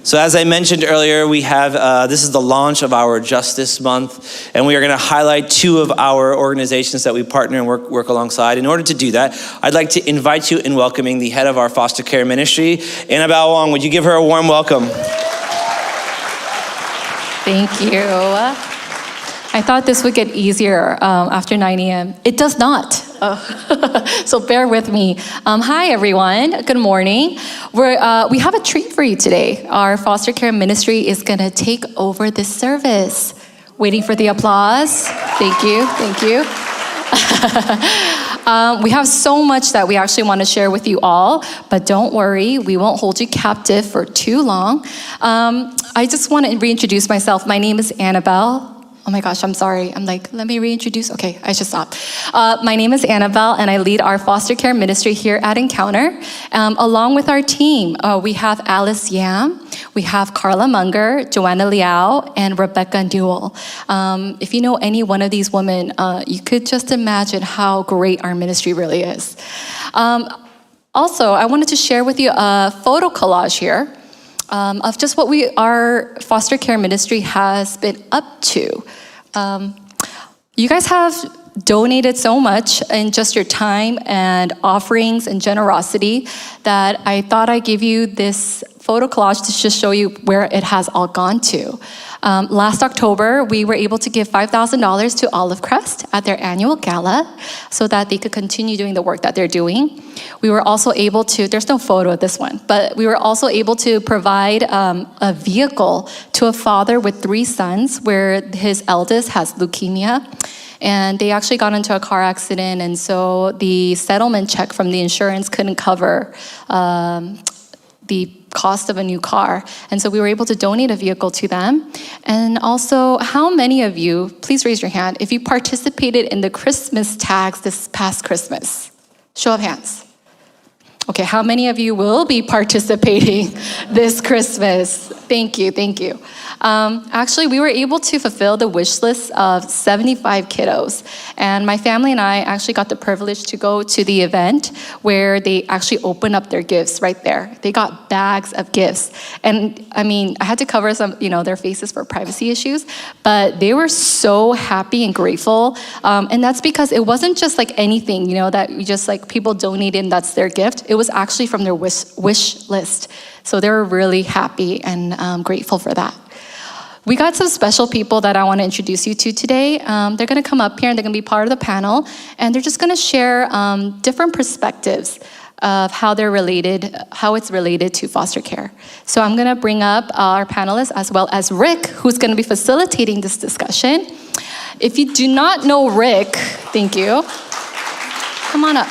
So as I mentioned earlier, we have, this is the launch of our Justice Month, and we are going to highlight two of our organizations that we partner and work alongside. In order to do that, I'd like to invite you in welcoming the head of our foster care ministry, Annabelle Wong. Would you give her a warm welcome? Thank you. I thought this would get easier after 9 a.m. It does not. So bear with me. Hi, everyone. Good morning. We have a treat for you today. Our foster care ministry is going to take over this service. Waiting for the applause. Thank you. Thank you. We have so much that we actually want to share with you all, but don't worry, we won't hold you captive for too long. I just want to reintroduce myself. My name is Annabelle. Oh my gosh, I'm sorry. I'm like, let me reintroduce. Okay, I should stop. My name is Annabelle, and I lead our foster care ministry here at Encounter. Along with our team, we have Alice Yam, we have Carla Munger, Joanna Liao, and Rebecca Newell. If you know any one of these women, you could just imagine how great our ministry really is. Also, I wanted to share with you a photo collage here of just what our foster care ministry has been up to. You guys have donated so much in just your time and offerings and generosity that I thought I'd give you this photo collage to just show you where it has all gone to. Last October, we were able to give $5,000 to Olive Crest at their annual gala so that they could continue doing the work that they're doing. We were also able to, there's no photo of this one, but we were also able to provide a vehicle to a father with 3 sons where his eldest has leukemia. And they actually got into a car accident, and so the settlement check from the insurance couldn't cover the cost of a new car. And so we were able to donate a vehicle to them. And also, how many of you, please raise your hand, if you participated in the Christmas tags this past Christmas? Show of hands. Okay, how many of you will be participating this Christmas? Thank you, thank you. Actually, we were able to fulfill the wish list of 75 kiddos. And my family and I actually got the privilege to go to the event where they actually opened up their gifts right there. They got bags of gifts. And I mean, I had to cover some, their faces for privacy issues, but they were so happy and grateful. And that's because it wasn't just like anything, that we just like people donated and that's their gift. It was actually from their wish list. So they were really happy and grateful for that. We got some special people that I want to introduce you to today. They're going to come up here and they're going to be part of the panel. And they're just going to share different perspectives of how it's related to foster care. So I'm going to bring up our panelists as well as Rick, who's going to be facilitating this discussion. If you do not know Rick, thank you. Come on up.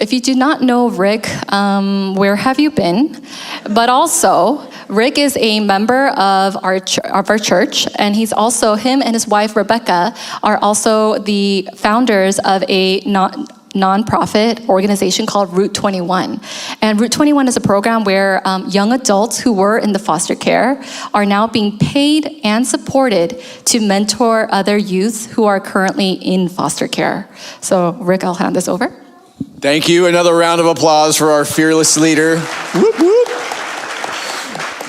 If you do not know Rick, where have you been? But also, Rick is a member of our church, and him and his wife Rebecca are also the founders of a nonprofit organization called Route 21. And Route 21 is a program where young adults who were in the foster care are now being paid and supported to mentor other youths who are currently in foster care. So Rick, I'll hand this over. Thank you. Another round of applause for our fearless leader. Whoop, whoop.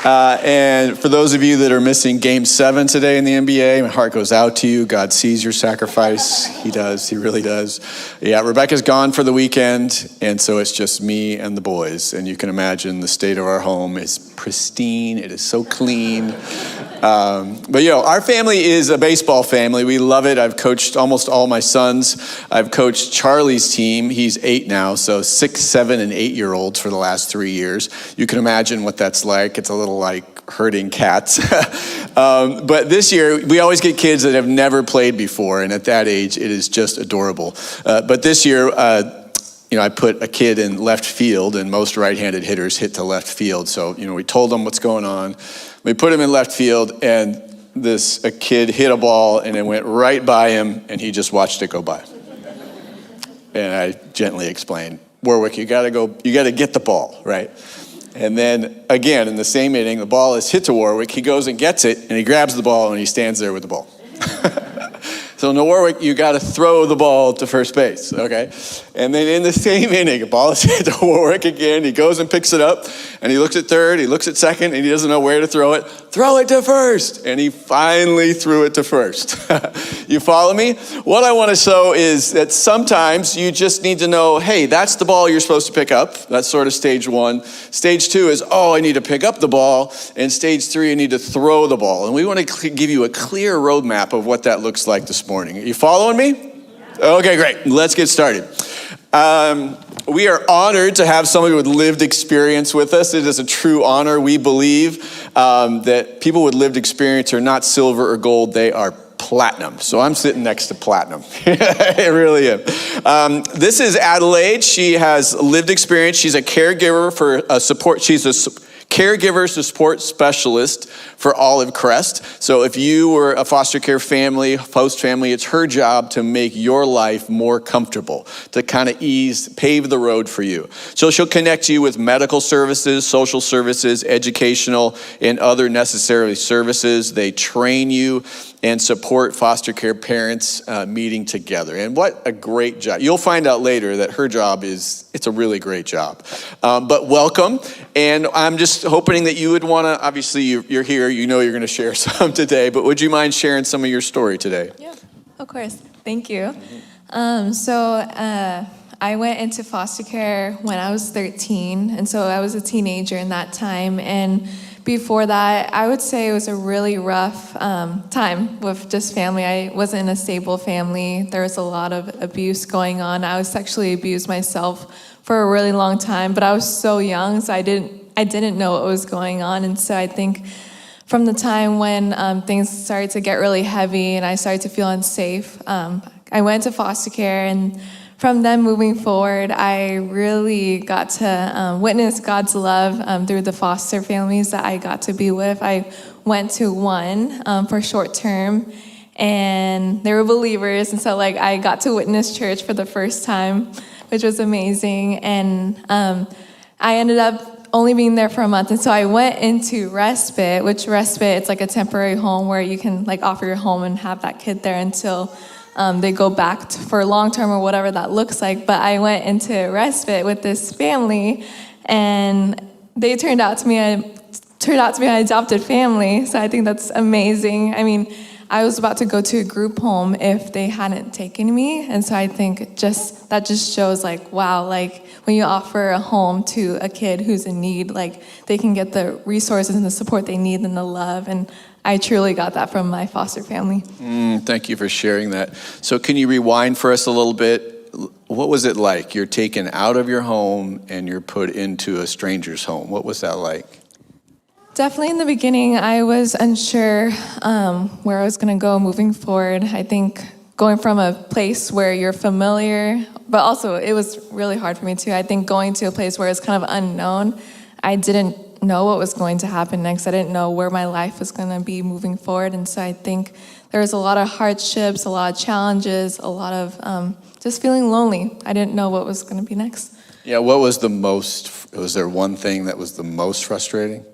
And for those of you that are missing Game 7 today in the NBA, my heart goes out to you. God sees your sacrifice. He does. He really does. Yeah, Rebecca's gone for the weekend, and so it's just me and the boys. And you can imagine the state of our home is pristine. It is so clean. But our family is a baseball family. We love it. I've coached almost all my sons. I've coached Charlie's team. He's 8 now, so 6, 7, and 8-year-olds for the last 3 years. You can imagine what that's like. It's a little like herding cats. But this year, we always get kids that have never played before, and at that age, it is just adorable. But this year, I put a kid in left field, and most right-handed hitters hit to left field. So, we told them what's going on. We put him in left field, and a kid hit a ball, and it went right by him, and he just watched it go by. And I gently explained, Warwick, you got to get the ball, right? And then, again, in the same inning, the ball is hit to Warwick. He goes and gets it, and he grabs the ball, and he stands there with the ball. So no Warwick, you got to throw the ball to first base, okay? And then in the same inning, the ball is hit to Warwick again. He goes and picks it up, and he looks at third, he looks at second, and he doesn't know where to throw it. Throw it to first. And he finally threw it to first. You follow me? What I want to show is that sometimes you just need to know, hey, that's the ball you're supposed to pick up. That's sort of stage one. Stage two is, oh, I need to pick up the ball. And stage three, I need to throw the ball. And we want to give you a clear roadmap of what that looks like this morning. Are you following me? Okay, great. Let's get started. We are honored to have somebody with lived experience with us. It is a true honor. We believe that people with lived experience are not silver or gold. They are platinum. So I'm sitting next to platinum. I really am. This is Adelaide. She has lived experience. She's a caregiver for support. She's a caregiver support specialist for Olive Crest. So if you were a foster care family, host family, it's her job to make your life more comfortable, to kind of pave the road for you. So she'll connect you with medical services, social services, educational, and other necessary services. They train you and support foster care parents meeting together. And what a great job. You'll find out later that her job it's a really great job. But welcome. And I'm just hoping that you would want to, obviously you're here, you know you're going to share some today, but would you mind sharing some of your story today? Yeah, of course. Thank you. I went into foster care when I was 13, and so I was a teenager in that time. And before that, I would say it was a really rough time with just family. I wasn't in a stable family. There was a lot of abuse going on. I was sexually abused myself for a really long time, but I was so young, so I didn't know what was going on. And so I think from the time when things started to get really heavy and I started to feel unsafe, I went to foster care, and from then moving forward, I really got to witness God's love through the foster families that I got to be with. I went to one for short term, and they were believers, and so I got to witness church for the first time, which was amazing. And I ended up only being there for a month, and so I went into respite, it's like a temporary home where you can offer your home and have that kid there until they go back for long-term or whatever that looks like. But I went into respite with this family, and they turned out to be an adopted family. So I think that's amazing. I mean, I was about to go to a group home if they hadn't taken me. And so I think that just shows wow, when you offer a home to a kid who's in need, they can get the resources and the support they need and the love. And I truly got that from my foster family. Thank you for sharing that. So can you rewind for us a little bit? What was it like? You're taken out of your home and you're put into a stranger's home. What was that like? Definitely in the beginning, I was unsure where I was going to go moving forward. I think going from a place where you're familiar, but also it was really hard for me too. I think going to a place where it's kind of unknown, I didn't know what was going to happen next. I didn't know where my life was going to be moving forward. And so I think there was a lot of hardships, a lot of challenges, a lot of just feeling lonely. I didn't know what was going to be next. Yeah, what was was there one thing that was the most frustrating?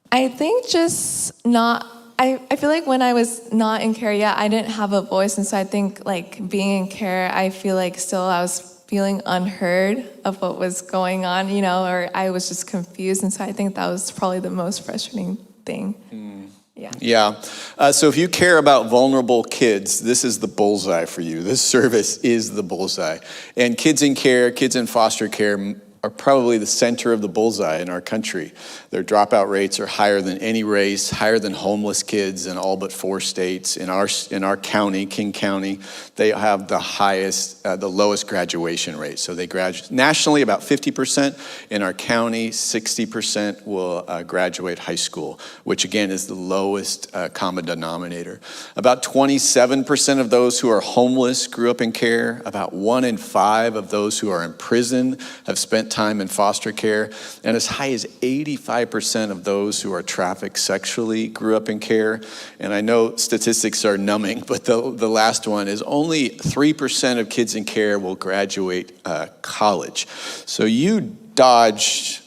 I think just I feel like when I was not in care yet, I didn't have a voice. And so I think being in care, I feel like still I was feeling unheard of what was going on, or I was just confused. And so I think that was probably the most frustrating thing. Yeah. So if you care about vulnerable kids, this is the bullseye for you. This service is the bullseye. And kids in care, kids in foster care are probably the center of the bullseye in our country. Their dropout rates are higher than any race, higher than homeless kids in all but 4 states. In our county, King County, they have the lowest graduation rate. So they graduate nationally about 50%. In our county, 60% will graduate high school, which again is the lowest common denominator. About 27% of those who are homeless grew up in care. About 1 in 5 of those who are in prison have spent time in foster care, and as high as 85% of those who are trafficked sexually grew up in care. And I know statistics are numbing, but the last one is only 3% of kids in care will graduate college. So you dodged,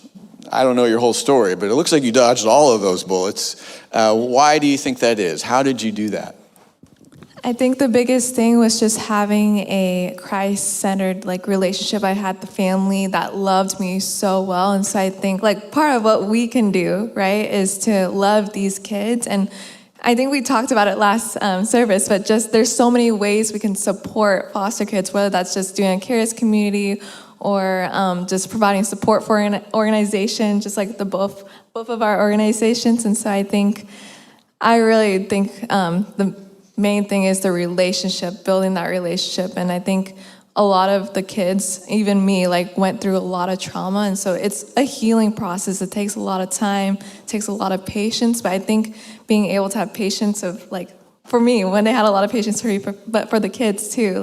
I don't know your whole story, but it looks like you dodged all of those bullets. Why do you think that is? How did you do that? I think the biggest thing was just having a Christ-centered relationship. I had the family that loved me so well, and so I think part of what we can do, right, is to love these kids. And I think we talked about it last service, but just there's so many ways we can support foster kids, whether that's just doing a curious community or just providing support for an organization, just like both of our organizations. And so I really think the main thing is the relationship, building that relationship. And I think a lot of the kids, even me, went through a lot of trauma. And so it's a healing process. It takes a lot of time, it takes a lot of patience. But I think being able to have patience for me, when they had a lot of patience for me, but for the kids too,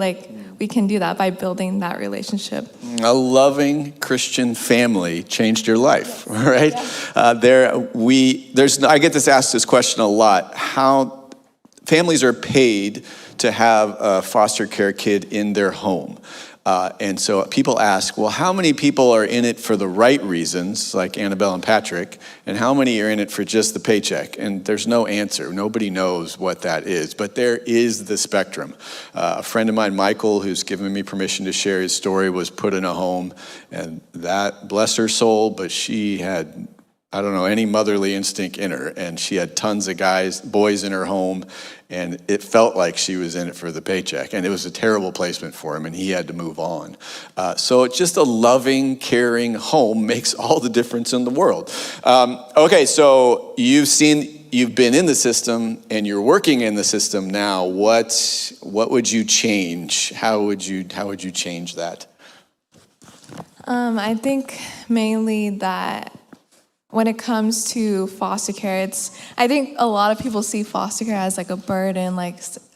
we can do that by building that relationship. A loving Christian family changed your life, right? Yeah. I get asked this question a lot. How families are paid to have a foster care kid in their home. And so people ask, well, how many people are in it for the right reasons, like Annabelle and Patrick, and how many are in it for just the paycheck? And there's no answer. Nobody knows what that is, but there is the spectrum. A friend of mine, Michael, who's given me permission to share his story, was put in a home, and that, bless her soul, but she had, I don't know, any motherly instinct in her, and she had tons of boys in her home, and it felt like she was in it for the paycheck, and it was a terrible placement for him, and he had to move on. So just a loving, caring home makes all the difference in the world. Okay, so you've been in the system, and you're working in the system now. What would you change? How would you change that? I think mainly that when it comes to foster care, I think a lot of people see foster care as a burden,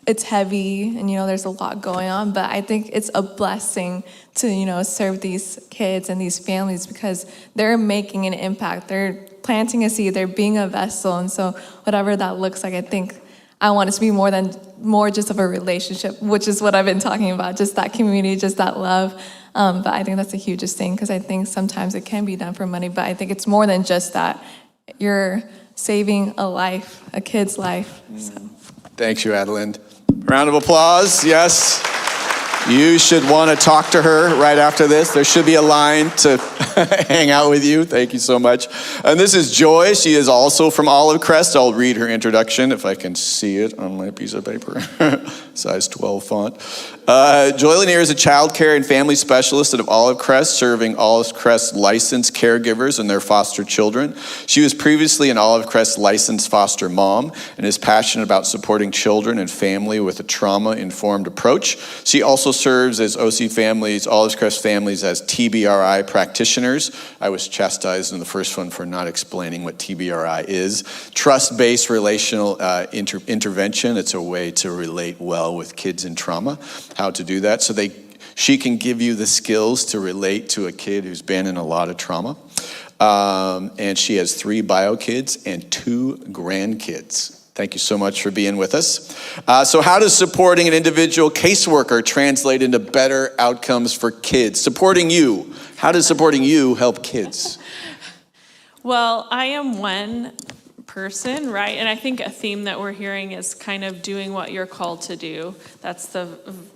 it's heavy and, there's a lot going on, but I think it's a blessing to, serve these kids and these families because they're making an impact. They're planting a seed, they're being a vessel, and so whatever that looks like, I think I want it to be more just of a relationship, which is what I've been talking about, just that community, just that love. But I think that's the hugest thing because I think sometimes it can be done for money, but I think it's more than just that. You're saving a life, a kid's life. So. Thanks you, Adeline. Round of applause, yes. You should want to talk to her right after this. There should be a line to hang out with you. Thank you so much. And this is Joy. She is also from Olive Crest. I'll read her introduction if I can see it on my piece of paper. Size 12 font. Joy Lanier is a child care and family specialist at Olive Crest, serving Olive Crest licensed caregivers and their foster children. She was previously an Olive Crest licensed foster mom and is passionate about supporting children and family with a trauma-informed approach. She also serves as Olive Crest families as TBRI practitioners. I was chastised in the first one for not explaining what TBRI is. Trust-based relational intervention. It's a way to relate well with kids in trauma, how to do that. So she can give you the skills to relate to a kid who's been in a lot of trauma. And she has 3 bio kids and 2 grandkids. Thank you so much for being with us. So how does supporting an individual caseworker translate into better outcomes for kids? Supporting you. How does supporting you help kids? Well, I am one person, right? And I think a theme that we're hearing is kind of doing what you're called to do. That's the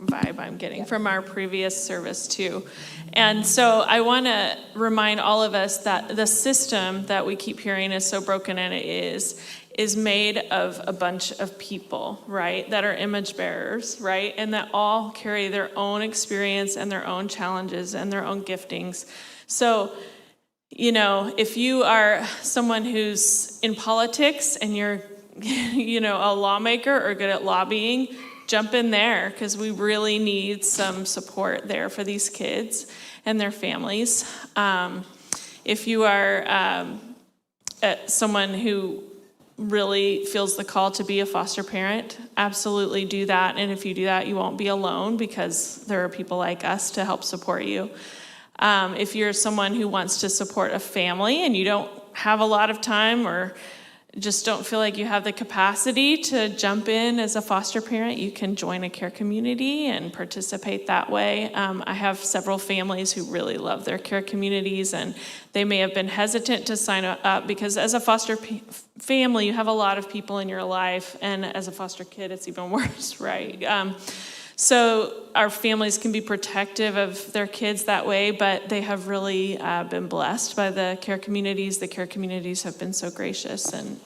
vibe I'm getting from our previous service too. And so I want to remind all of us that the system that we keep hearing is so broken, and it is made of a bunch of people, right, that are image bearers, right, and that all carry their own experience and their own challenges and their own giftings. So, if you are someone who's in politics and you're, a lawmaker or good at lobbying, jump in there because we really need some support there for these kids and their families. If you are someone who really feels the call to be a foster parent, absolutely do that. And if you do that, you won't be alone because there are people like us to help support you. If you're someone who wants to support a family and you don't have a lot of time or just don't feel like you have the capacity to jump in as a foster parent, you can join a care community and participate that way. I have several families who really love their care communities, and they may have been hesitant to sign up because as a foster family, you have a lot of people in your life, and as a foster kid, it's even worse, right? So our families can be protective of their kids that way, but they have really been blessed by the care communities. The care communities have been so gracious and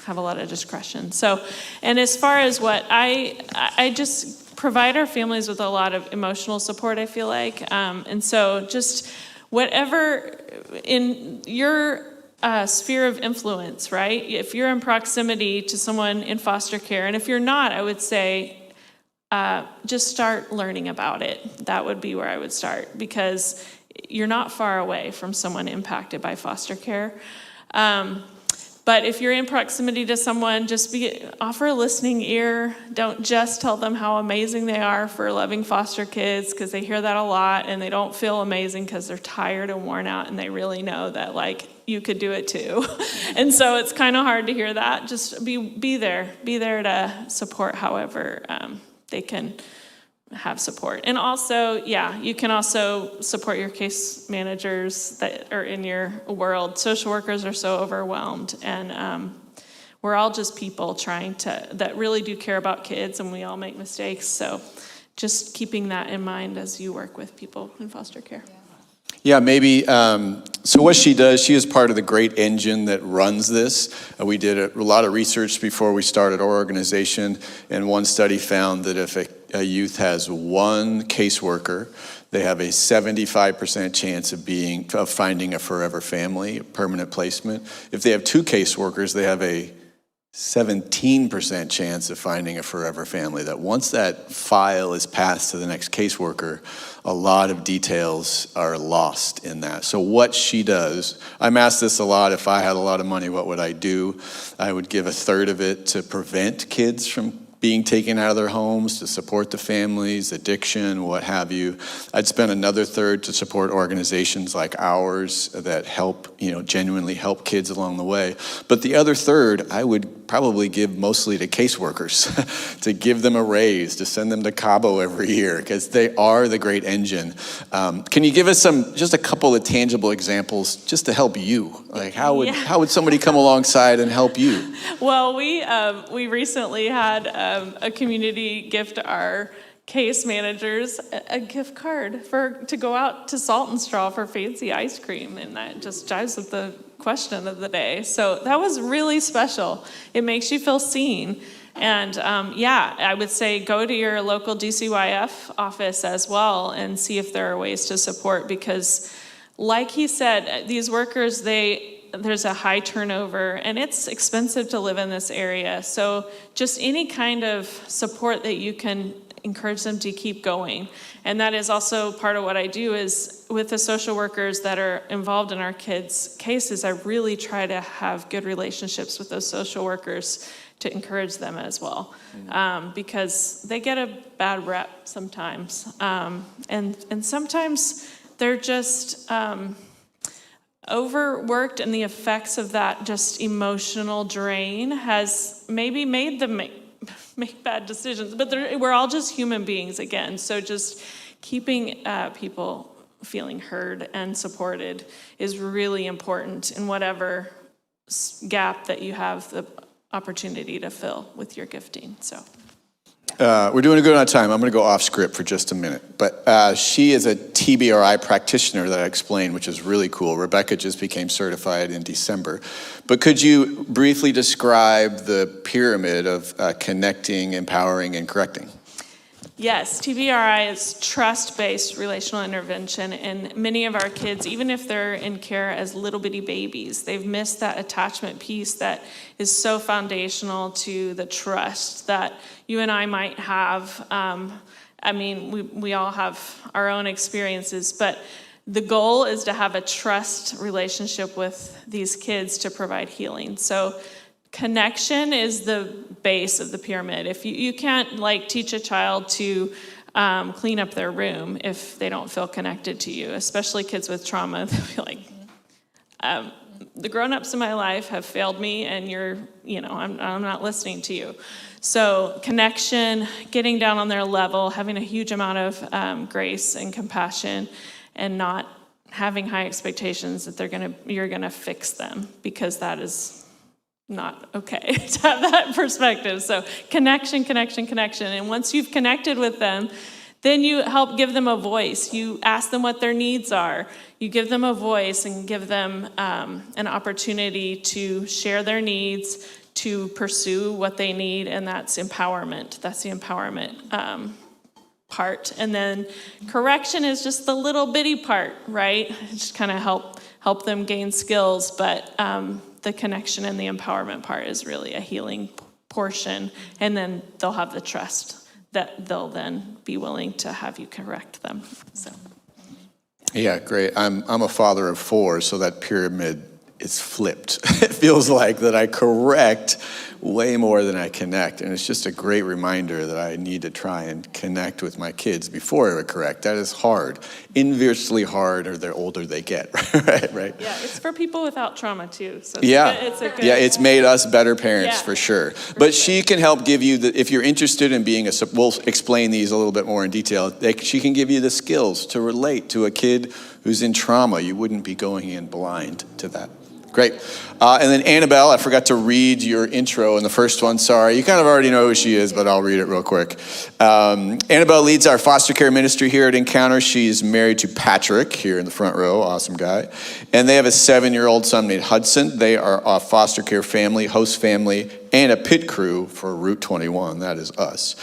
have a lot of discretion. So, and as far as what I just provide our families with a lot of emotional support, I feel like. And so just whatever in your sphere of influence, right? If you're in proximity to someone in foster care, and if you're not, I would say, just start learning about it. That would be where I would start, because you're not far away from someone impacted by foster care. But if you're in proximity to someone, just offer a listening ear. Don't just tell them how amazing they are for loving foster kids, because they hear that a lot and they don't feel amazing because they're tired and worn out, and they really know that like you could do it too. And so it's kind of hard to hear that. Just be there to support however they can have support. And also, you can also support your case managers that are in your world. Social workers are so overwhelmed, and we're all just people that really do care about kids, and we all make mistakes. So just keeping that in mind as you work with people in foster care. Yeah, maybe. So what she does, she is part of the great engine that runs this. We did a lot of research before we started our organization, and one study found that if a youth has one caseworker, they have a 75% chance of finding a forever family, a permanent placement. If they have two caseworkers, they have a 17% chance of finding a forever family. That once that file is passed to the next caseworker, a lot of details are lost in that. So what she does, I'm asked this a lot, if I had a lot of money, what would I do? I would give a third of it to prevent kids from being taken out of their homes, to support the families, addiction, what have you. I'd spend another third to support organizations like ours that help, genuinely help kids along the way. But the other third, I would probably give mostly to caseworkers, to give them a raise, to send them to Cabo every year, because they are the great engine. Can you give us just a couple of tangible examples just to help you? Like how would somebody come alongside and help you? Well, we recently had a community gift our case managers a gift card to go out to Salt and Straw for fancy ice cream, and that just jives with the question of the day. So that was really special. It makes you feel seen. And I would say go to your local DCYF office as well and see if there are ways to support, because like he said, these workers, there's a high turnover, and it's expensive to live in this area. So just any kind of support that you can encourage them to keep going. And that is also part of what I do is with the social workers that are involved in our kids' cases, I really try to have good relationships with those social workers to encourage them as well. Because they get a bad rep sometimes. And sometimes they're just overworked, and the effects of that just emotional drain has maybe made them make bad decisions, but we're all just human beings again. So just keeping people feeling heard and supported is really important in whatever gap that you have the opportunity to fill with your gifting. So we're doing a good amount of time. I'm going to go off script for just a minute. But she is a TBRI practitioner that I explained, which is really cool. Rebecca just became certified in December. But could you briefly describe the pyramid of connecting, empowering, and correcting? Yes, TBRI is trust-based relational intervention, and many of our kids, even if they're in care as little bitty babies, they've missed that attachment piece that is so foundational to the trust that you and I might have. We all have our own experiences, but the goal is to have a trust relationship with these kids to provide healing. So connection is the base of the pyramid. If you can't teach a child to clean up their room if they don't feel connected to you, especially kids with trauma. They'll be like, the grown-ups in my life have failed me, and I'm not listening to you. So connection, getting down on their level, having a huge amount of grace and compassion, and not having high expectations that you're gonna fix them, because that is not okay to have that perspective. So connection. And once you've connected with them, then you help give them a voice. You ask them what their needs are. You give them a voice and give them an opportunity to share their needs, to pursue what they need, and that's empowerment. That's the empowerment part. And then correction is just the little bitty part, right? Just kind of help them gain skills, but the connection and the empowerment part is really a healing portion, and then they'll have the trust that they'll then be willing to have you correct them. So, Yeah, great. I'm a father of 4, so that pyramid is flipped. It feels like that I correct way more than I connect, and it's just a great reminder that I need to try and connect with my kids before I correct. That is hard, inversely hard, or the older they get, right? yeah, it's for people without trauma too. So it's made us better parents for sure. But she can help give you if you're interested in being we'll explain these a little bit more in detail. She can give you the skills to relate to a kid who's in trauma. You wouldn't be going in blind to that. Great. And then Annabelle, I forgot to read your intro in the first one. Sorry. You kind of already know who she is, but I'll read it real quick. Annabelle leads our foster care ministry here at Encounter. She's married to Patrick here in the front row. Awesome guy. And they have a 7-year-old son named Hudson. They are a foster care family, host family, and a pit crew for Route 21. That is us.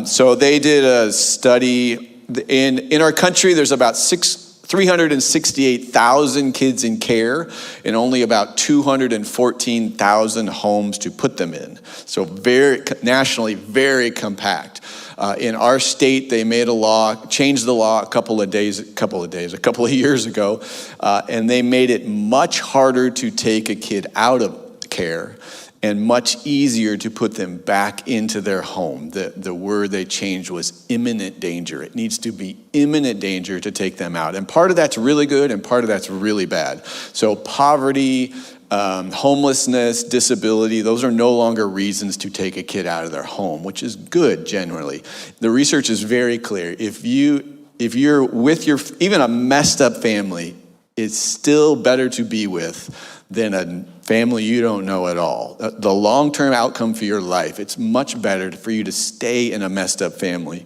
So they did a study. In our country, there's about 368,000 kids in care and only about 214,000 homes to put them in. So nationally, very compact. In our state, they made a law, changed the law a couple of years ago, and they made it much harder to take a kid out of care and much easier to put them back into their home. The word they changed was imminent danger. It needs to be imminent danger to take them out. And part of that's really good and part of that's really bad. So poverty, homelessness, disability, those are no longer reasons to take a kid out of their home, which is good generally. The research is very clear. If you're with even a messed up family, it's still better to be with than a family you don't know at all. The long-term outcome for your life, it's much better for you to stay in a messed up family.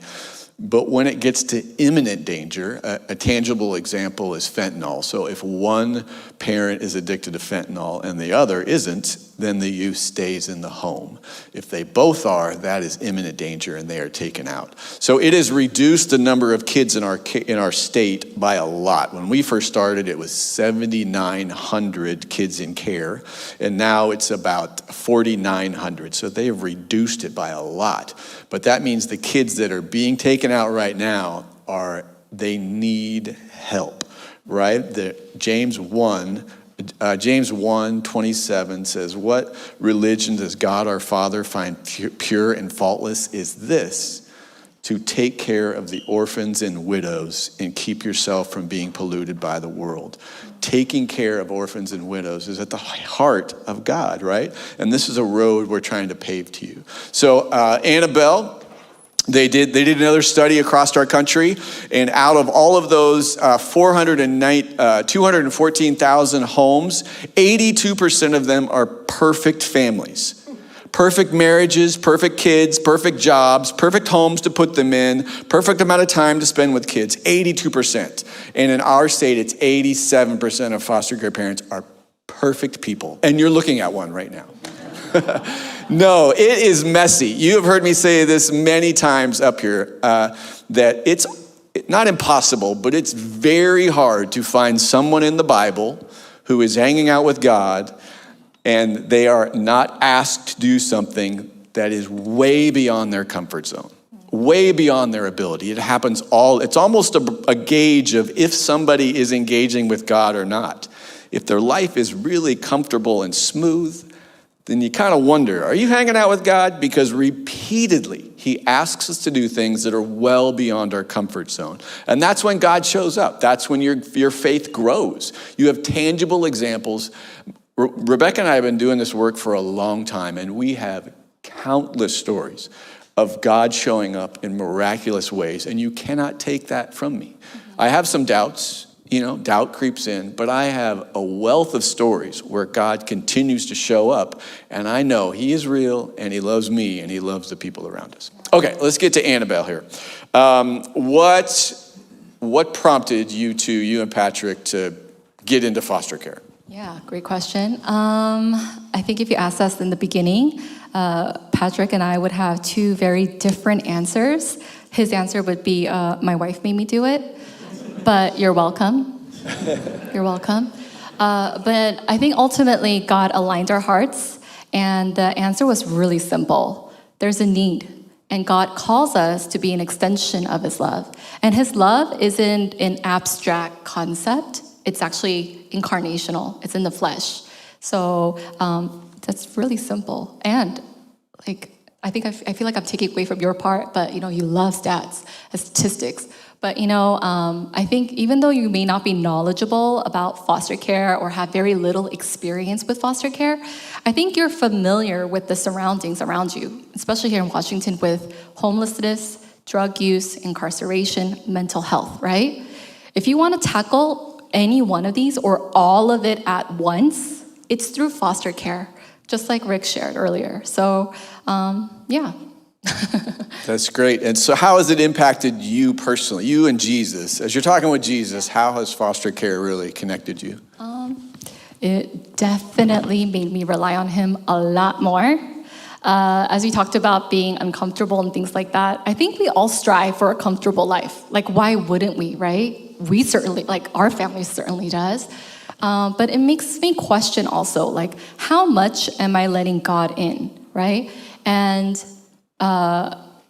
But when it gets to imminent danger, a tangible example is fentanyl. So if one parent is addicted to fentanyl and the other isn't, then the youth stays in the home. If they both are, that is imminent danger and they are taken out. So it has reduced the number of kids in our state by a lot. When we first started, it was 7,900 kids in care, and now it's about 4,900. So they have reduced it by a lot. But that means the kids that are being taken out right now they need help, right? James 1:27 says, "What religion does God our Father find pure and faultless is this, to take care of the orphans and widows and keep yourself from being polluted by the world." Taking care of orphans and widows is at the heart of God, right? And this is a road we're trying to pave to you. So Annabelle, they did another study across our country, and out of all of those 214,000 homes, 82% of them are perfect families. Perfect marriages, perfect kids, perfect jobs, perfect homes to put them in, perfect amount of time to spend with kids, 82%. And in our state, it's 87% of foster care parents are perfect people. And you're looking at one right now. No, it is messy. You have heard me say this many times up here, that it's not impossible, but it's very hard to find someone in the Bible who is hanging out with God and they are not asked to do something that is way beyond their comfort zone, way beyond their ability. It happens it's almost a gauge of if somebody is engaging with God or not. If their life is really comfortable and smooth, then you kind of wonder, are you hanging out with God? Because repeatedly, he asks us to do things that are well beyond our comfort zone. And that's when God shows up. That's when your faith grows. You have tangible examples. Rebecca and I have been doing this work for a long time, and we have countless stories of God showing up in miraculous ways, and you cannot take that from me. I have some doubts. Doubt creeps in, but I have a wealth of stories where God continues to show up, and I know he is real, and he loves me, and he loves the people around us. Okay, let's get to Annabelle here. What prompted you and Patrick to get into foster care? Yeah, great question. I think if you asked us in the beginning, Patrick and I would have two very different answers. His answer would be, my wife made me do it. But you're welcome. You're welcome. But I think ultimately God aligned our hearts, and the answer was really simple. There's a need, and God calls us to be an extension of his love. And his love isn't an abstract concept. It's actually incarnational. It's in the flesh. So that's really simple. And I feel like I'm taking away from your part, but you love stats, statistics. But I think even though you may not be knowledgeable about foster care or have very little experience with foster care, I think you're familiar with the surroundings around you, especially here in Washington with homelessness, drug use, incarceration, mental health, right? If you want to tackle any one of these or all of it at once, it's through foster care, just like Rick shared earlier. So, yeah. That's great. And so how has it impacted you personally, you and Jesus? As you're talking with Jesus, how has foster care really connected you? It definitely made me rely on him a lot more. As we talked about being uncomfortable and things like that, I think we all strive for a comfortable life. Why wouldn't we, right? We certainly, our family certainly does. But it makes me question also, how much am I letting God in, right? And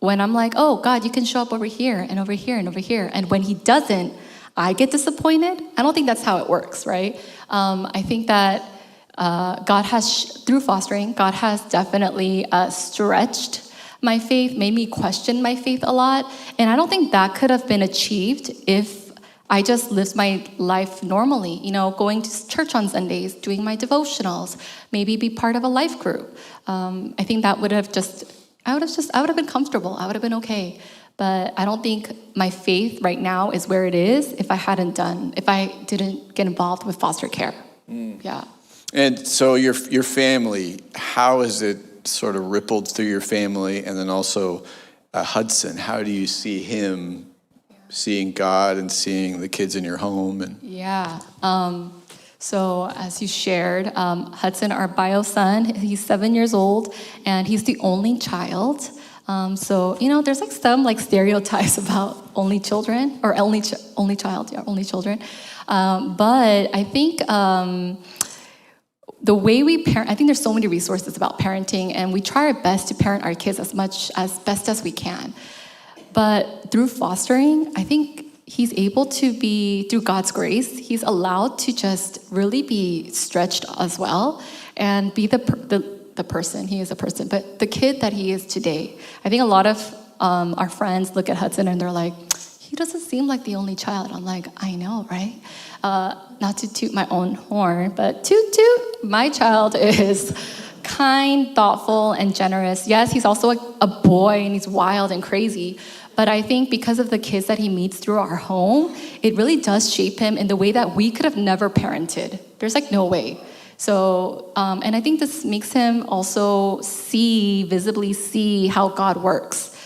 when I'm like, oh, God, you can show up over here and over here and over here. And when he doesn't, I get disappointed. I don't think that's how it works, right? I think that God has, through fostering, God has definitely stretched my faith, made me question my faith a lot. And I don't think that could have been achieved if I just lived my life normally, going to church on Sundays, doing my devotionals, maybe be part of a life group. I think that would have I would have been comfortable. I would have been okay. But I don't think my faith right now is where it is if I didn't get involved with foster care. Yeah. And so your family, how has it sort of rippled through your family? And then also Hudson, how do you see him seeing God and seeing the kids in your home? Yeah. So as you shared, Hudson, our bio son, he's 7 years old, and he's the only child. So there's some stereotypes about only children or only children. But I think the way we parent, I think there's so many resources about parenting, and we try our best to parent our kids as best as we can. But through fostering, I think he's able to be, through God's grace, he's allowed to just really be stretched as well and be the person. He is a person, but the kid that he is today. I think a lot of our friends look at Hudson and they're like, he doesn't seem like the only child. I'm like, I know, right? Not to toot my own horn, but toot, my child is kind, thoughtful, and generous. Yes, he's also a boy and he's wild and crazy. But I think because of the kids that he meets through our home, it really does shape him in the way that we could have never parented. There's no way. So, and I think this makes him also visibly see how God works.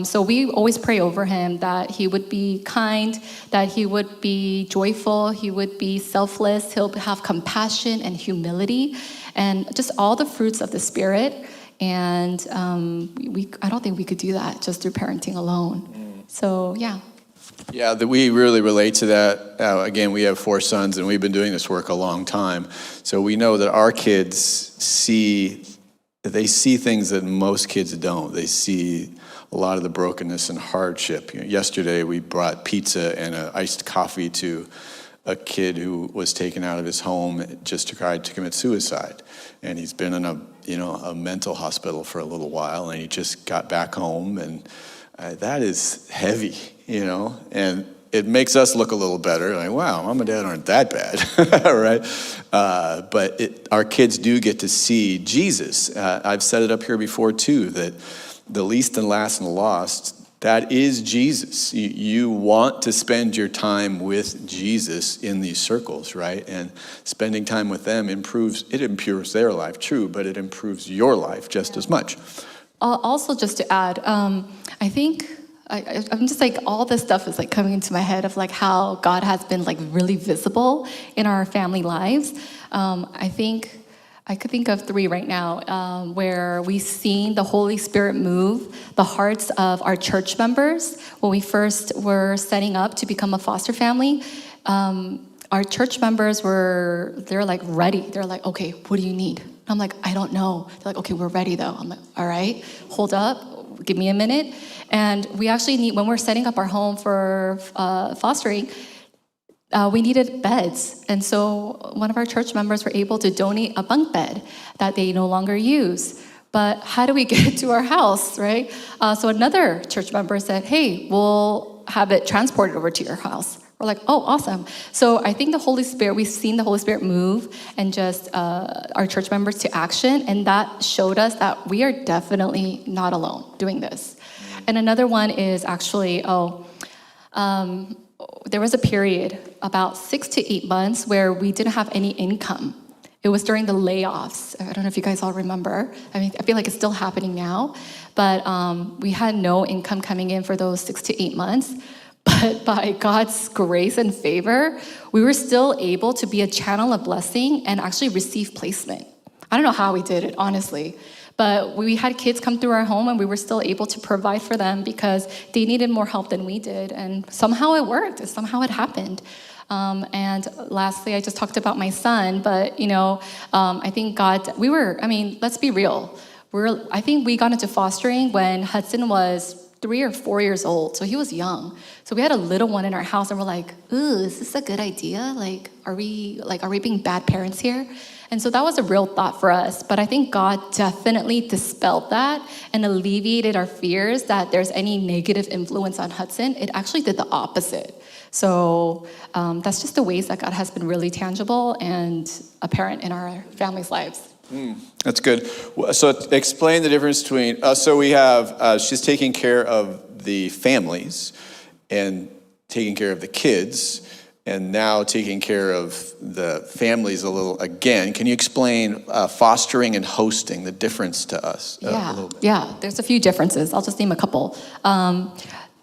So we always pray over him that he would be kind, that he would be joyful, he would be selfless, he'll have compassion and humility, and just all the fruits of the Spirit. And I don't think we could do that just through parenting alone. So, yeah. Yeah, we really relate to that. Again, we have 4 sons, and we've been doing this work a long time. So we know that our kids see things that most kids don't. They see a lot of the brokenness and hardship. Yesterday, we brought pizza and an iced coffee to a kid who was taken out of his home, just tried to commit suicide. And he's been in a mental hospital for a little while, and he just got back home, and that is heavy, and it makes us look a little better, like, wow, mom and dad aren't that bad, right? But our kids do get to see Jesus. I've said it up here before too, that the least and last and lost, that is Jesus. You want to spend your time with Jesus in these circles, right? And spending time with them improves their life, true, but it improves your life just as much. Also, just to add, I think I'm just like, all this stuff is like coming into my head of like how God has been like really visible in our family lives. I could think of 3 right now where we've seen the Holy Spirit move the hearts of our church members. When we first were setting up to become a foster family, our church members they're like ready. They're like, okay, what do you need? I'm like, I don't know. They're like, okay, we're ready though. I'm like, all right, hold up, give me a minute. And we actually need, when we're setting up our home for fostering, we needed beds. And so one of our church members were able to donate a bunk bed that they no longer use. But how do we get to our house, right? So another church member said, hey, we'll have it transported over to your house. We're like, oh, awesome. So I think we've seen the Holy Spirit move and just our church members to action. And that showed us that we are definitely not alone doing this. And another one is actually, there was a period about 6 to 8 months where we didn't have any income. It was during the layoffs. I don't know if you guys all remember. I mean, I feel like it's still happening now. But we had no income coming in for those 6 to 8 months. But by God's grace and favor, we were still able to be a channel of blessing and actually receive placement. I don't know how we did it, honestly. But we had kids come through our home and we were still able to provide for them because they needed more help than we did. And somehow it worked. Somehow it happened. And lastly, I just talked about my son, but I think let's be real. I think we got into fostering when Hudson was 3 or 4 years old. So he was young. So we had a little one in our house and we're like, ooh, is this a good idea? Are we being bad parents here? And so that was a real thought for us. But I think God definitely dispelled that and alleviated our fears that there's any negative influence on Hudson. It actually did the opposite. So that's just the ways that God has been really tangible and apparent in our families' lives. That's good. So explain the difference between, so we have, she's taking care of the families and taking care of the kids, and now taking care of the families a little again. Can you explain fostering and hosting, the difference to us a little bit? Yeah, there's a few differences. I'll just name a couple.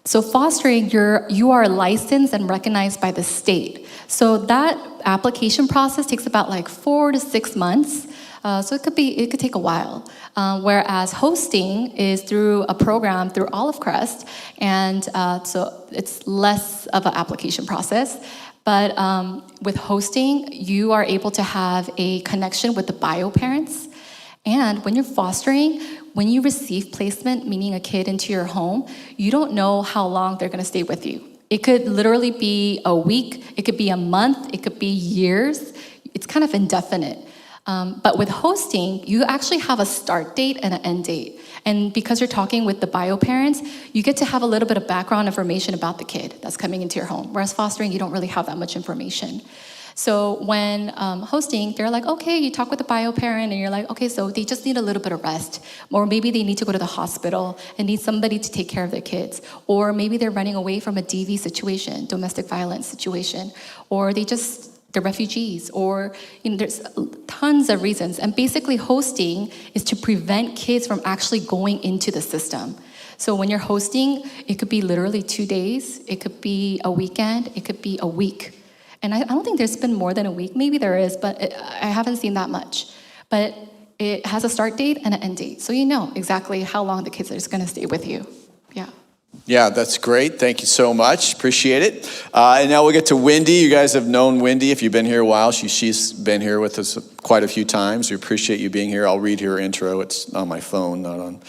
So fostering, you are licensed and recognized by the state. So that application process takes about 4 to 6 months. So it could take a while. Whereas hosting is through a program through Olive Crest, and so it's less of an application process. But with hosting, you are able to have a connection with the bio parents. And when you're fostering, when you receive placement, meaning a kid into your home, you don't know how long they're going to stay with you. It could literally be a week, it could be a month, it could be years. It's kind of indefinite. But with hosting, you actually have a start date and an end date. And because you're talking with the bio parents, you get to have a little bit of background information about the kid that's coming into your home. Whereas fostering, you don't really have that much information. So when hosting, they're like, okay, you talk with the bio parent and you're like, okay, so they just need a little bit of rest. Or maybe they need to go to the hospital and need somebody to take care of their kids. Or maybe they're running away from a DV situation, domestic violence situation. Or they're refugees, or there's tons of reasons. And basically hosting is to prevent kids from actually going into the system. So when you're hosting, it could be literally 2 days, it could be a weekend, it could be a week. And I don't think there's been more than a week. Maybe there is, but I haven't seen that much. But it has a start date and an end date. So you know exactly how long the kids are just gonna stay with you. Yeah. Yeah, that's great. Thank you so much. Appreciate it. And now we'll get to Wendy. You guys have known Wendy if you've been here a while. She's been here with us quite a few times. We appreciate you being here. I'll read her intro. It's on my phone, not on.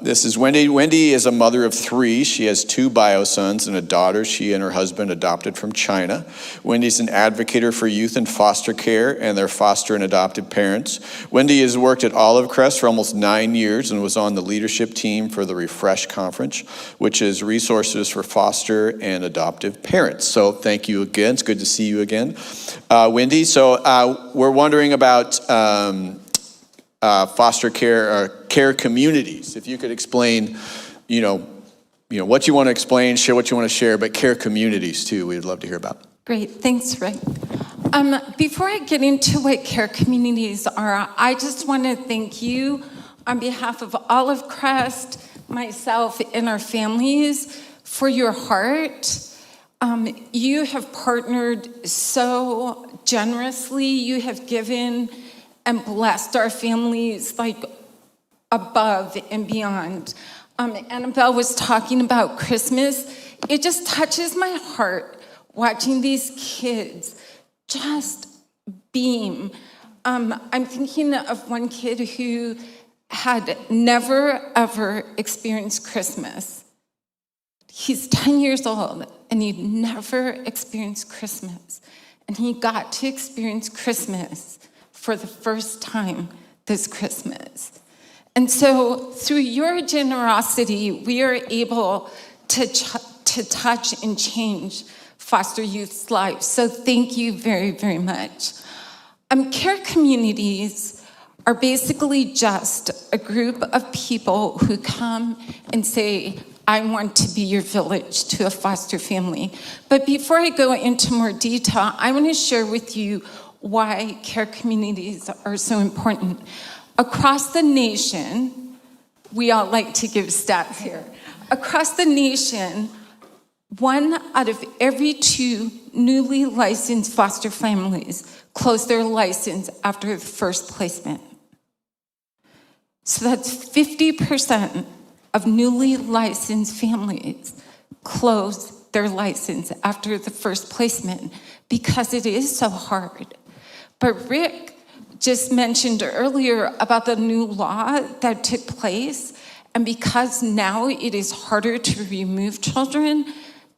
This is Wendy. Wendy is a mother of 3. She has 2 bio sons and a daughter she and her husband adopted from China. Wendy's an advocate for youth in foster care and their foster and adopted parents. Wendy has worked at Olive Crest for almost 9 years and was on the leadership team for the Refresh Conference, which is resources for foster and adoptive parents. So thank you again. It's good to see you again, Wendy. So we're wondering about foster care or care communities. If you could explain, what you want to explain, share what you want to share, but care communities too, we'd love to hear about. Great, thanks, Rick. Before I get into what care communities are, I just want to thank you on behalf of Olive Crest, myself, and our families for your heart. You have partnered so generously. You have given and blessed our families like above and beyond. Annabelle was talking about Christmas. It just touches my heart watching these kids just beam. I'm thinking of one kid who had never, ever experienced Christmas. He's 10 years old, and he'd never experienced Christmas. And he got to experience Christmas for the first time this Christmas. And so through your generosity, we are able to touch and change foster youth's lives. So thank you very, very much. Care communities are basically just a group of people who come and say, I want to be your village to a foster family. But before I go into more detail, I want to share with you why care communities are so important. Across the nation, we all like to give stats here. Across the nation, 1 out of every 2 newly licensed foster families close their license after the first placement. So that's 50% of newly licensed families close their license after the first placement because it is so hard. But Rick just mentioned earlier about the new law that took place, and because now it is harder to remove children,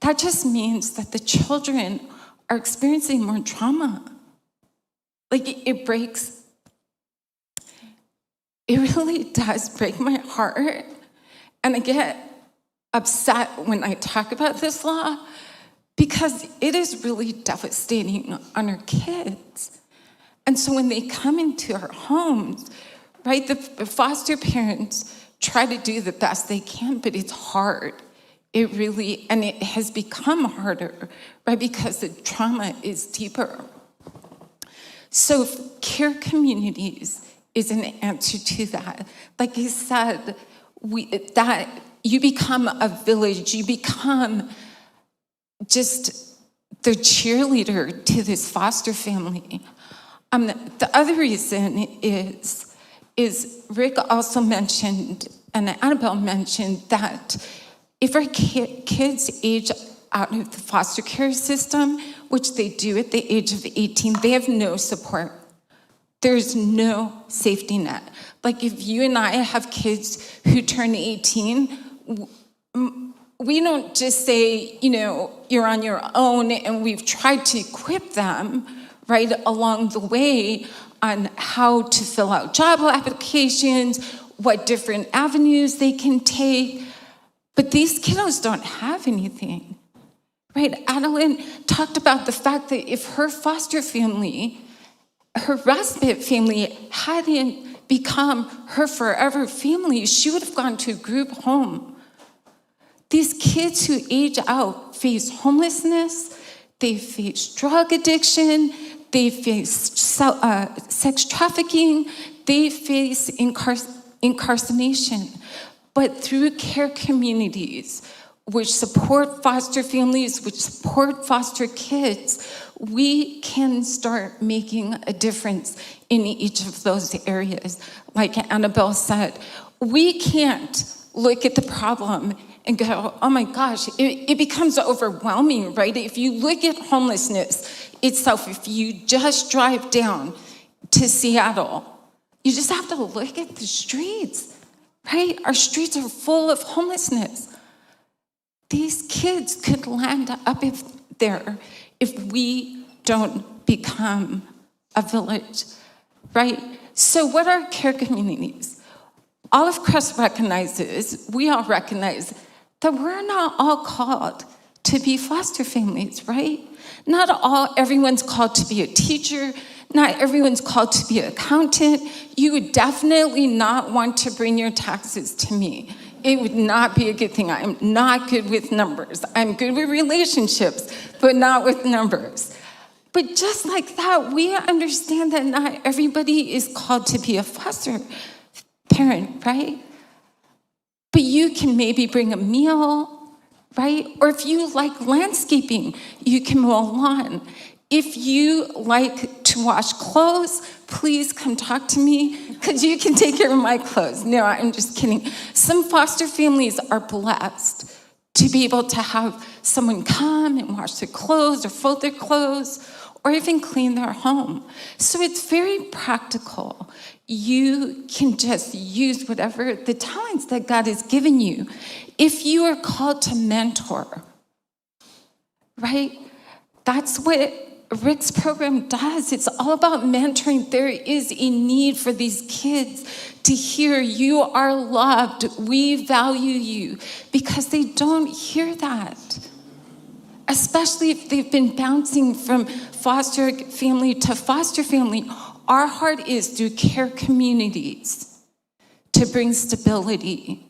that just means that the children are experiencing more trauma. Like it really does break my heart. And I get upset when I talk about this law because it is really devastating on our kids. And so when they come into our homes, right, the foster parents try to do the best they can, but it's hard. It really, and it has become harder, right, because the trauma is deeper. So care communities is an answer to that. Like I said, that you become a village, you become just the cheerleader to this foster family. The other reason is Rick also mentioned, and Annabelle mentioned, that if our kids age out of the foster care system, which they do at the age of 18, they have no support. There's no safety net. Like if you and I have kids who turn 18, we don't just say, you're on your own, and we've tried to equip them right along the way on how to fill out job applications, what different avenues they can take. But these kiddos don't have anything, right? Adeline talked about the fact that if her foster family, her respite family, hadn't become her forever family, she would have gone to a group home. These kids who age out face homelessness, they face drug addiction, they face sex trafficking, they face incarceration. But through care communities, which support foster families, which support foster kids, we can start making a difference in each of those areas. Like Annabelle said, we can't look at the problem and go, oh my gosh, it becomes overwhelming, right? If you look at homelessness itself, if you just drive down to Seattle, you just have to look at the streets, right? Our streets are full of homelessness. These kids could land up there if we don't become a village, right? So what are care communities? Olive Crest recognizes, we all recognize, that we're not all called to be foster families, right? Everyone's called to be a teacher. Not everyone's called to be an accountant. You would definitely not want to bring your taxes to me. It would not be a good thing. I'm not good with numbers. I'm good with relationships, but not with numbers. But just like that, we understand that not everybody is called to be a foster parent, right? But you can maybe bring a meal, right? Or if you like landscaping, you can mow a lawn. If you like to wash clothes, please come talk to me, because you can take care of my clothes. No, I'm just kidding. Some foster families are blessed to be able to have someone come and wash their clothes or fold their clothes or even clean their home. So it's very practical. You can just use whatever the talents that God has given you. If you are called to mentor, right? That's what Rick's program does. It's all about mentoring. There is a need for these kids to hear you are loved, we value you, because they don't hear that. Especially if they've been bouncing from foster family to foster family. Our heart is through care communities to bring stability,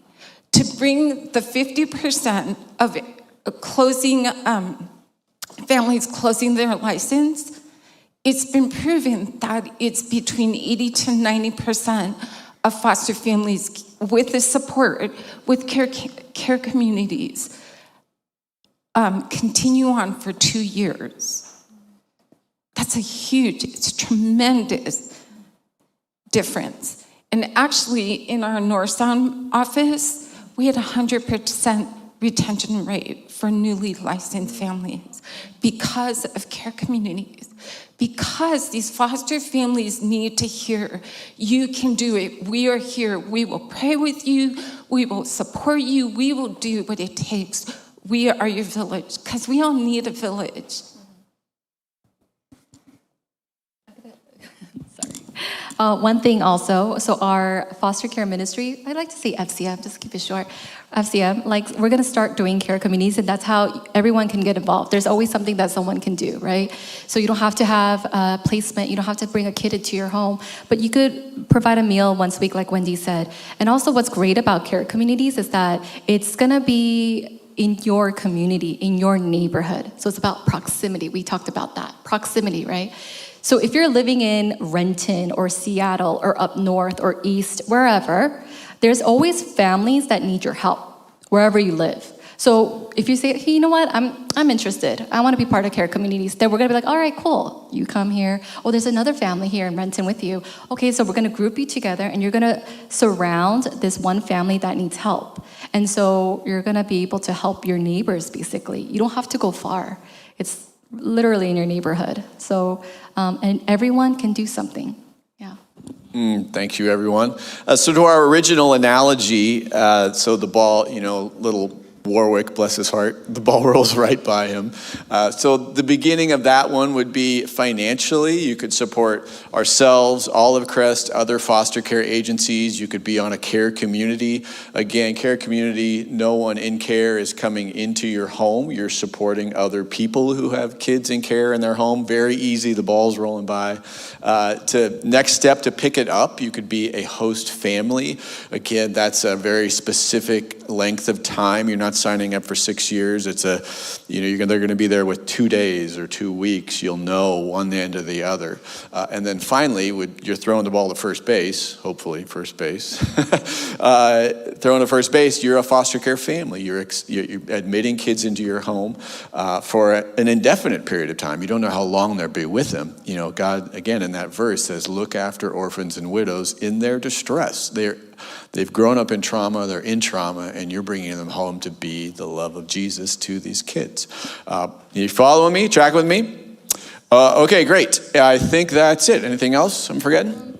to bring the 50% of closing families closing their license. It's been proven that it's between 80 to 90% of foster families with the support, with care communities, continue on for 2 years. That's it's tremendous difference. And actually, in our North Sound office, we had 100% retention rate for newly licensed families because of care communities. Because these foster families need to hear, you can do it, we are here, we will pray with you, we will support you, we will do what it takes. We are your village, because we all need a village. One thing also, so our foster care ministry, I like to say FCM, just keep it short. FCM, we're gonna start doing care communities, and that's how everyone can get involved. There's always something that someone can do, right? So you don't have to have a placement, you don't have to bring a kid into your home, but you could provide a meal once a week, like Wendy said. And also what's great about care communities is that it's gonna be in your community, in your neighborhood. So it's about proximity. We talked about that, proximity, right? So if you're living in Renton or Seattle or up north or east, wherever, there's always families that need your help, wherever you live. So if you say, hey, you know what, I'm interested, I want to be part of care communities, then we're going to be like, all right, cool, you come here. Oh, there's another family here in Renton with you. Okay, so we're going to group you together, and you're going to surround this one family that needs help. And so you're going to be able to help your neighbors, basically. You don't have to go far. It's literally in your neighborhood. So, and everyone can do something. Yeah. Thank you, everyone. So to our original analogy, so the ball, little Warwick, bless his heart, the ball rolls right by him. So the beginning of that one would be financially. You could support ourselves, Olive Crest, other foster care agencies. You could be on a care community. Again, care community, no one in care is coming into your home. You're supporting other people who have kids in care in their home. Very easy, the ball's rolling by. Next step, to pick it up, you could be a host family. Again, that's a very specific length of time. You're not signing up for 6 years. It's they're going to be there with 2 days or 2 weeks. You'll know one end or the other. And then finally, you're throwing the ball to first base, hopefully first base. Throwing to first base, you're a foster care family. You're admitting kids into your home for an indefinite period of time. You don't know how long they'll be with them. God, again, in that verse says, look after orphans and widows in their distress. They've grown up in trauma, they're in trauma, and you're bringing them home to be the love of Jesus to these kids. You following me? Track with me? Okay, great. I think that's it. Anything else I'm forgetting?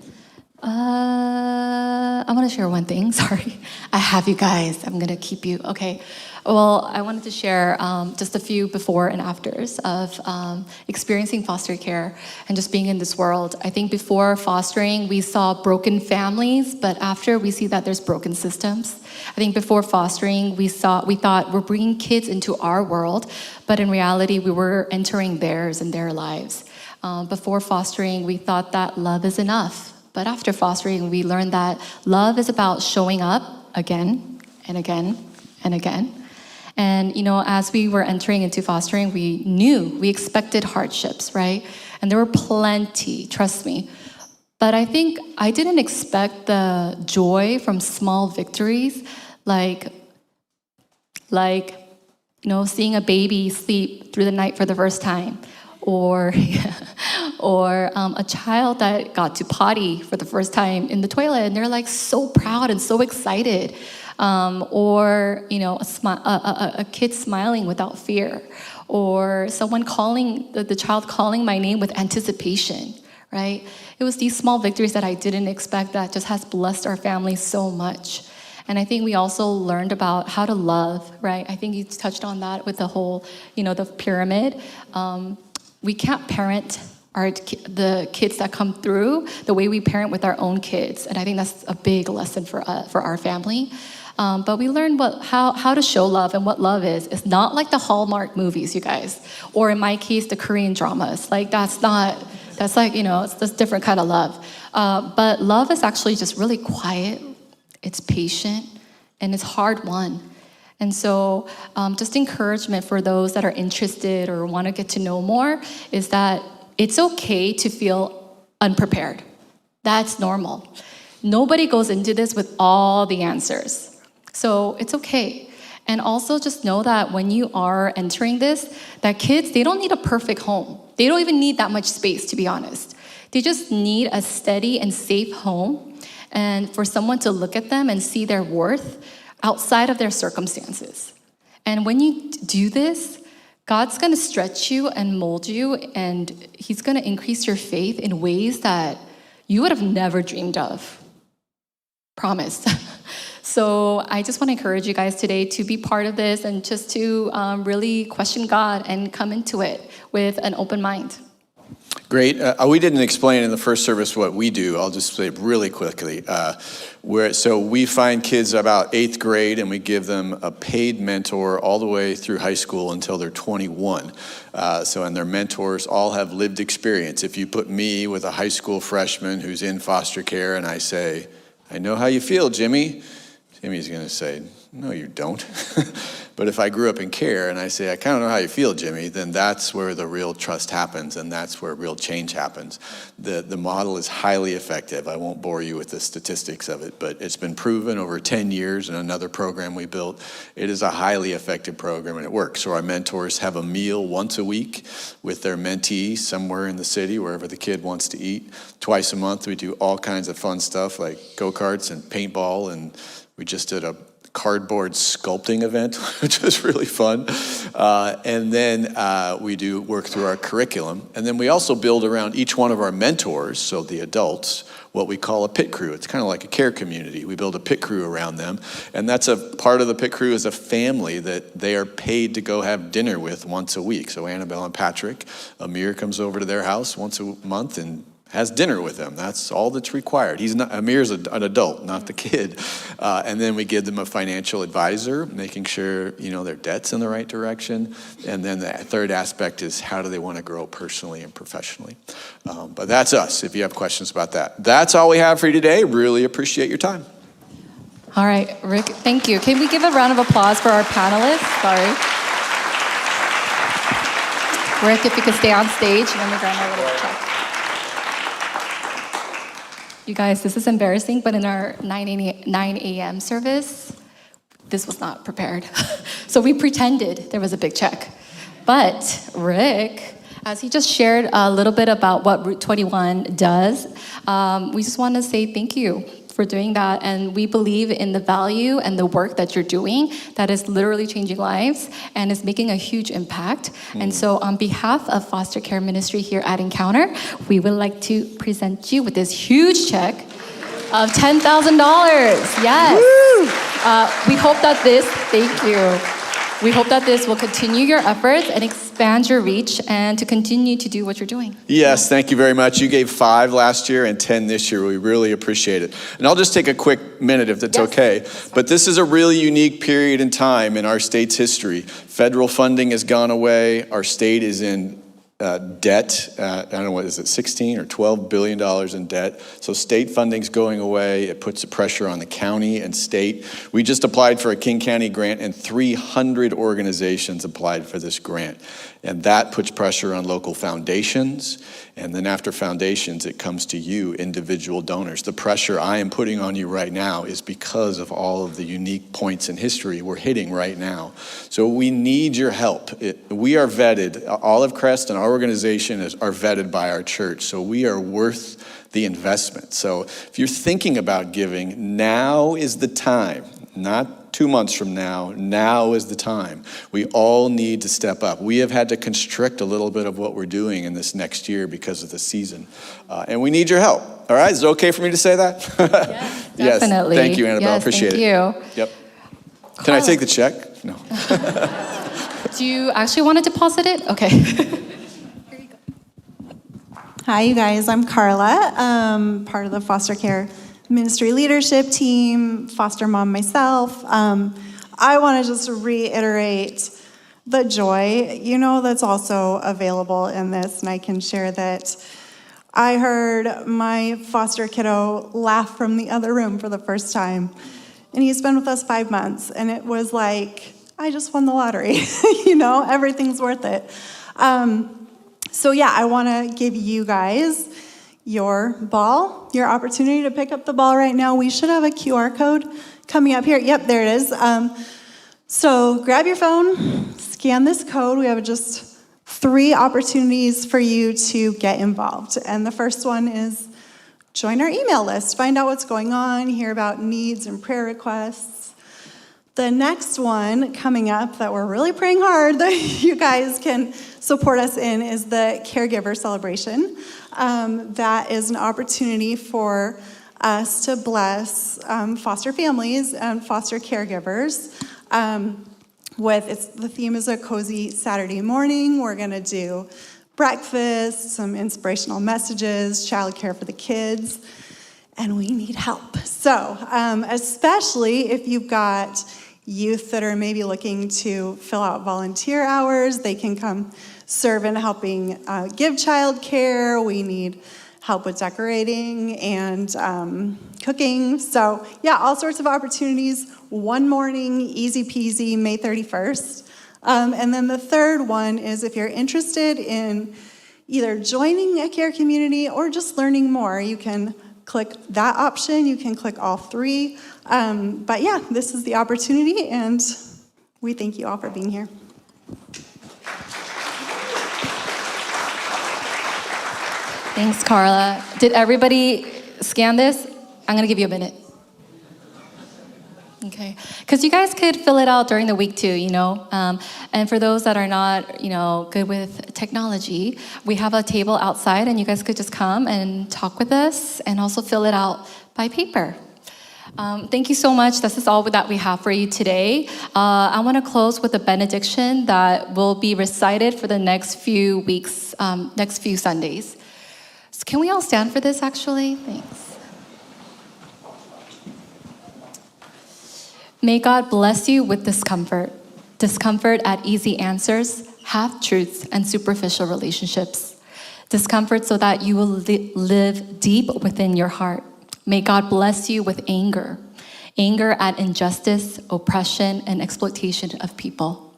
I want to share one thing. Sorry. I have you guys. I'm going to keep you. Okay. Well, I wanted to share just a few before and afters of experiencing foster care and just being in this world. I think before fostering, we saw broken families, but after we see that there's broken systems. I think before fostering, we thought we're bringing kids into our world, but in reality, we were entering theirs and their lives. Before fostering, we thought that love is enough. But after fostering, we learned that love is about showing up again and again and again. And, as we were entering into fostering, we expected hardships, right? And there were plenty, trust me. But I think I didn't expect the joy from small victories, like seeing a baby sleep through the night for the first time, or a child that got to potty for the first time in the toilet, and they're like so proud and so excited, or a kid smiling without fear, or someone calling the child calling my name with anticipation, right? It was these small victories that I didn't expect that just has blessed our family so much. And I think we also learned about how to love, right? I think you touched on that with the whole, the pyramid. We can't parent the kids that come through the way we parent with our own kids. And I think that's a big lesson for our family. But we learned how to show love and what love is. It's not like the Hallmark movies, you guys. Or in my case, the Korean dramas. That's it's a different kind of love. But love is actually just really quiet. It's patient, and it's hard won. And so just encouragement for those that are interested or want to get to know more is that it's okay to feel unprepared. That's normal. Nobody goes into this with all the answers. So it's okay. And also just know that when you are entering this, that kids, they don't need a perfect home. They don't even need that much space, to be honest. They just need a steady and safe home, and for someone to look at them and see their worth outside of their circumstances. And when you do this, God's gonna stretch you and mold you, and He's gonna increase your faith in ways that you would have never dreamed of. Promise. So I just wanna encourage you guys today to be part of this and just to really question God and come into it with an open mind. Great. We didn't explain in the first service what we do. I'll just say really quickly. So we find kids about 8th grade, and we give them a paid mentor all the way through high school until they're 21. And their mentors all have lived experience. If you put me with a high school freshman who's in foster care and I say, "I know how you feel, Jimmy," Jimmy's going to say, "No, you don't." But if I grew up in care and I say, "I kind of know how you feel, Jimmy," then that's where the real trust happens, and that's where real change happens. The model is highly effective. I won't bore you with the statistics of it, but it's been proven over 10 years in another program we built. It is a highly effective program, and it works. So our mentors have a meal once a week with their mentee somewhere in the city, wherever the kid wants to eat. Twice a month, we do all kinds of fun stuff like go-karts and paintball, and we just did a cardboard sculpting event, which was really fun. And then we do work through our curriculum. And then we also build around each one of our mentors, so the adults, what we call a pit crew. It's kind of like a care community. We build a pit crew around them. And that's a part of the pit crew is a family that they are paid to go have dinner with once a week. So Annabelle and Patrick, Amir comes over to their house once a month and has dinner with them. That's all that's required. Amir's an adult, not the kid. And then we give them a financial advisor, making sure, their debt's in the right direction. And then the third aspect is how do they want to grow personally and professionally. But that's us, if you have questions about that. That's all we have for you today. Really appreciate your time. All right, Rick, thank you. Can we give a round of applause for our panelists? Sorry. Rick, if you could stay on stage, and then we're going to little check. You guys, this is embarrassing, but in our 9 a.m. service, this was not prepared. So we pretended there was a big check. But Rick, as he just shared a little bit about what Route 21 does, we just want to say thank you for doing that. And we believe in the value and the work that you're doing that is literally changing lives and is making a huge impact. And so on behalf of foster care ministry here at Encounter, we would like to present you with this huge check of $10,000. Yes. We hope that this, thank you. We hope that this will continue your efforts and expand your reach and to continue to do what you're doing. Yes, thank you very much. You gave 5 last year and 10 this year. We really appreciate it. And I'll just take a quick minute if that's okay. But this is a really unique period in time in our state's history. Federal funding has gone away. Our state is in debt. I don't know, what is it, 16 or $12 billion in debt. So state funding's going away. It puts the pressure on the county and state. We just applied for a King County grant, and 300 organizations applied for this grant. And that puts pressure on local foundations. And then after foundations, it comes to you, individual donors. The pressure I am putting on you right now is because of all of the unique points in history we're hitting right now. So we need your help. We are vetted. Olive Crest and our organization are vetted by our church. So we are worth the investment. So if you're thinking about giving, now is the time. Not 2 months from now. Now is the time. We all need to step up. We have had to constrict a little bit of what we're doing in this next year because of the season. And we need your help. All right? Is it okay for me to say that? Yes, definitely. Yes. Thank you, Annabelle. Yes, appreciate thank it. you. Yep. Can I take the check? No. Do you actually want to deposit it? Okay. Hi, you guys. I'm Carla, part of the foster care ministry leadership team, foster mom myself. I want to just reiterate the joy, that's also available in this. And I can share that I heard my foster kiddo laugh from the other room for the first time. And he's been with us 5 months. And it was like, I just won the lottery. Everything's worth it. So yeah, I want to give you guys your ball, your opportunity to pick up the ball right now. We should have a QR code coming up here. Yep, there it is. So grab your phone, scan this code. We have just 3 opportunities for you to get involved. And the first one is join our email list, find out what's going on, hear about needs and prayer requests. The next one coming up that we're really praying hard that you guys can support us in is the caregiver celebration. That is an opportunity for us to bless foster families and foster caregivers. The theme is a cozy Saturday morning. We're going to do breakfast, some inspirational messages, childcare for the kids, and we need help. So, especially if you've got youth that are maybe looking to fill out volunteer hours, they can come serve in helping give childcare. We need help with decorating and cooking. So yeah, all sorts of opportunities. One morning, easy peasy, May 31st. And then the third one is if you're interested in either joining a care community or just learning more, you can click that option. You can click all 3. But yeah, this is the opportunity, and we thank you all for being here. Thanks, Carla. Did everybody scan this? I'm going to give you a minute. Okay. Because you guys could fill it out during the week too, And for those that are not, good with technology, we have a table outside, and you guys could just come and talk with us and also fill it out by paper. Thank you so much. This is all that we have for you today. I want to close with a benediction that will be recited for the next few weeks, next few Sundays. So can we all stand for this, actually? Thanks. May God bless you with discomfort at easy answers, half-truths, and superficial relationships. Discomfort so that you will live deep within your heart. May God bless you with anger at injustice, oppression, and exploitation of people.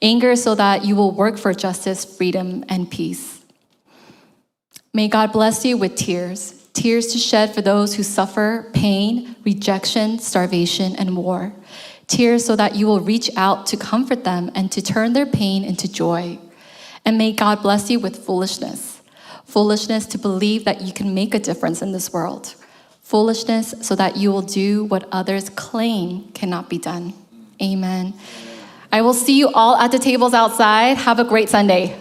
Anger so that you will work for justice, freedom, and peace. May God bless you with tears to shed for those who suffer pain, rejection, starvation, and war. Tears so that you will reach out to comfort them and to turn their pain into joy. And may God bless you with foolishness to believe that you can make a difference in this world. foolishness so that you will do what others claim cannot be done. Amen. I will see you all at the tables outside. Have a great Sunday.